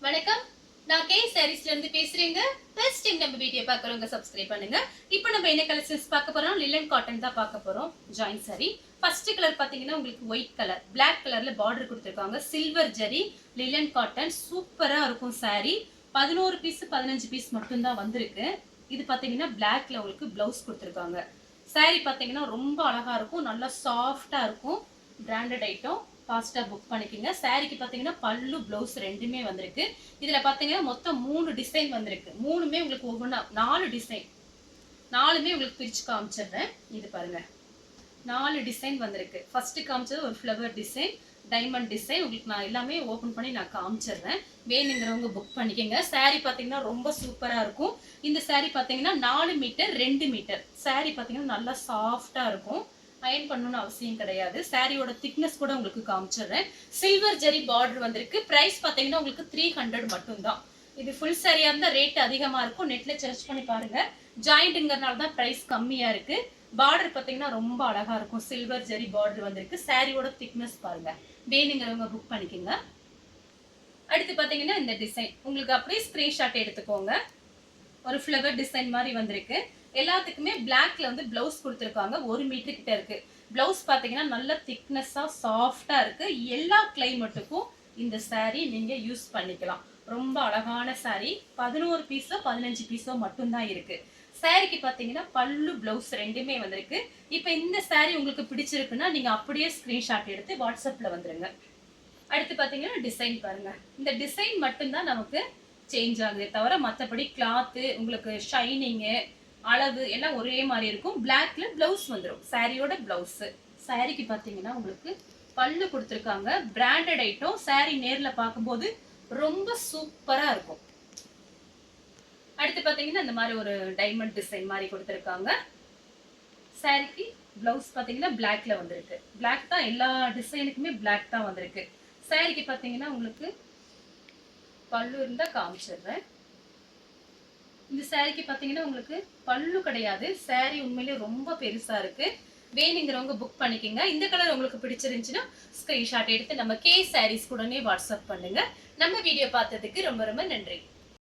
வணக்கம். நான் கே சாரீஸ்ல இருந்து பேசுறேங்க. ஃபர்ஸ்ட் டைம் நம்ம வீடியோ பார்க்கறவங்க சப்ஸ்கிரைப் பண்ணுங்க. இப்போ நம்ம என்ன கலெக்ஷன்ஸ் பார்க்க போறோம்? லிலன் காட்டன் தான் பார்க்க போறோம். Join sorry. ஃபர்ஸ்ட் கலர் பாத்தீங்கன்னா உங்களுக்கு ஒயிட் கலர், Black கலர்ல பார்டர் கொடுத்திருக்காங்க. சில்வர் ஜரி லிலன் காட்டன் சூப்பரா இருக்கும் சாரி. 11 பீஸ் 15 பீஸ் மட்டும் தான் வந்திருக்கு. இது பாத்தீங்கன்னா Blackல உங்களுக்கு ப்ளவுஸ் கொடுத்திருக்காங்க. சாரி பாத்தீங்கன்னா ரொம்ப அழகா இருக்கும். நல்லா சாஃப்ட்டா இருக்கும். Branded item. ஃபாஸ்டா புக் பண்ணிக்கங்க. சாரிக்கு பாத்தீங்கன்னா பல்லு ப்ளவுஸ் ரெண்டுமே வந்திருக்கு. இதுல பாத்தீங்கன்னா மொத்தம் 3 டிசைன் வந்திருக்கு. மூணுமே உங்களுக்கு ஒவ்வொன்றா 4 டிசைன். நாலுமே உங்களுக்கு பிரிச்சு காமிச்சிடுறேன். இது பாருங்க. 4 டிசைன் வந்திருக்கு. ஃபர்ஸ்ட் காமிச்சது ஒரு ஃப்ளவர் டிசைன், டைமண்ட் டிசைன். உங்களுக்கு நான் எல்லாமே ஓபன் பண்ணி நான் காமிச்சிடுறேன். வேணுங்கிறவங்க புக் பண்ணிக்கங்க. சாரி பாத்தீங்கன்னா ரொம்ப சூப்பரா இருக்கும். இந்த சாரி பாத்தீங்கன்னா 4 மீட்டர் 2 மீட்டர். சாரி பாத்தீங்கன்னா நல்லா சாஃப்டா இருக்கும். அயன் பண்ணணும்னு அவசியம் கிடையாது. சாரியோட திக்னஸ் கூட உங்களுக்கு காமிச்சிடுறேன். சில்வர் ஜரி பார்டர் வந்திருக்கு. பிரைஸ் பாத்தீங்கன்னா உங்களுக்கு 300 மட்டும் தான். இது ஃபுல் சாரியா இருந்தா ரேட் அதிகமா இருக்கும். நெட்ல சர்ச் பண்ணி பாருங்க. ஜாயிண்ட்ங்கறனால தான் பிரைஸ் கம்மியா இருக்கு. பார்டர் பாத்தீங்கன்னா ரொம்ப அழகா இருக்கும். சில்வர் ஜரி பார்டர் வந்திருக்கு. சாரியோட திக்னஸ் பாருங்க. வேணுங்கிறவங்க புக் பண்ணிக்கங்க. அடுத்து பாத்தீங்கன்னா இந்த டிசைன் உங்களுக்கு அப்படியே ஸ்கிரீன்ஷாட் எடுத்துக்கோங்க. ஒரு ஃப்ளவர் டிசைன் மாதிரி வந்திருக்கு. எல்லாத்துக்குமே Blackல வந்து ப்ளவுஸ் கொடுத்திருக்காங்க. 1 மீட்டர் கிட்ட இருக்கு. ப்ளவுஸ் பாத்தீங்கன்னா நல்ல திக்னஸா சாஃப்டா இருக்கு. எல்லா கிளைமேட்டுக்கும் இந்த saree நீங்க யூஸ் பண்ணிக்கலாம். ரொம்ப அழகான saree. 11 பீஸோ 15 பீஸோ மட்டும் தான் இருக்கு. சாரிக்கு பாத்தீங்கன்னா பல்லு ப்ளவுஸ் ரெண்டுமே வந்திருக்கு. இப்போ இந்த saree உங்களுக்கு பிடிச்சிருக்குன்னா நீங்க அப்படியே ஸ்கிரீன்ஷாட் எடுத்து வாட்ஸ்அப்ல வந்துருங்க. அடுத்து பாத்தீங்கன்னா டிசைன் பாருங்க. இந்த டிசைன் மட்டும் தான் நமக்கு சேஞ்ச் ஆகுதே தவிர மற்றபடி கிளாத் உங்களுக்கு ஷைனிங் அளவு எல்லாம் ஒரே மாதிரி இருக்கும். Blackல ப்ளவுஸ் வந்துடும். சாரியோட ப்ளவுஸ். சாரிக்கு பாத்தீங்கன்னா உங்களுக்கு பல்லு கொடுத்துருக்காங்க. Branded item. சாரி நேர்ல பார்க்கும்போது ரொம்ப சூப்பரா இருக்கும். அடுத்து பாத்தீங்கன்னா இந்த மாதிரி ஒரு டைமண்ட் டிசைன் மாதிரி கொடுத்துருக்காங்க. சாரிக்கு ப்ளவுஸ் பாத்தீங்கன்னா Blackல வந்திருக்கு. Black தான் எல்லா டிசைனுக்குமே Black தான் வந்திருக்கு. சாரிக்கு பாத்தீங்கன்னா உங்களுக்கு பல்லு இருந்தா காமிச்சிடுறேன். இந்த சாரிக்கு பாத்தீங்கன்னா உங்களுக்கு பல்லு கிடையாது. சாரி உண்மையிலே ரொம்ப பெருசா இருக்கு. வேணுங்கிறவங்க புக் பண்ணிக்கங்க. இந்த கலர் உங்களுக்கு பிடிச்சிருந்துச்சுன்னா ஸ்கிரீன்ஷாட் எடுத்து நம்ம கே சாரீஸ் கூடனே வாட்ஸ்அப் பண்ணுங்க. நம்ம வீடியோ பார்த்ததுக்கு ரொம்ப ரொம்ப நன்றி.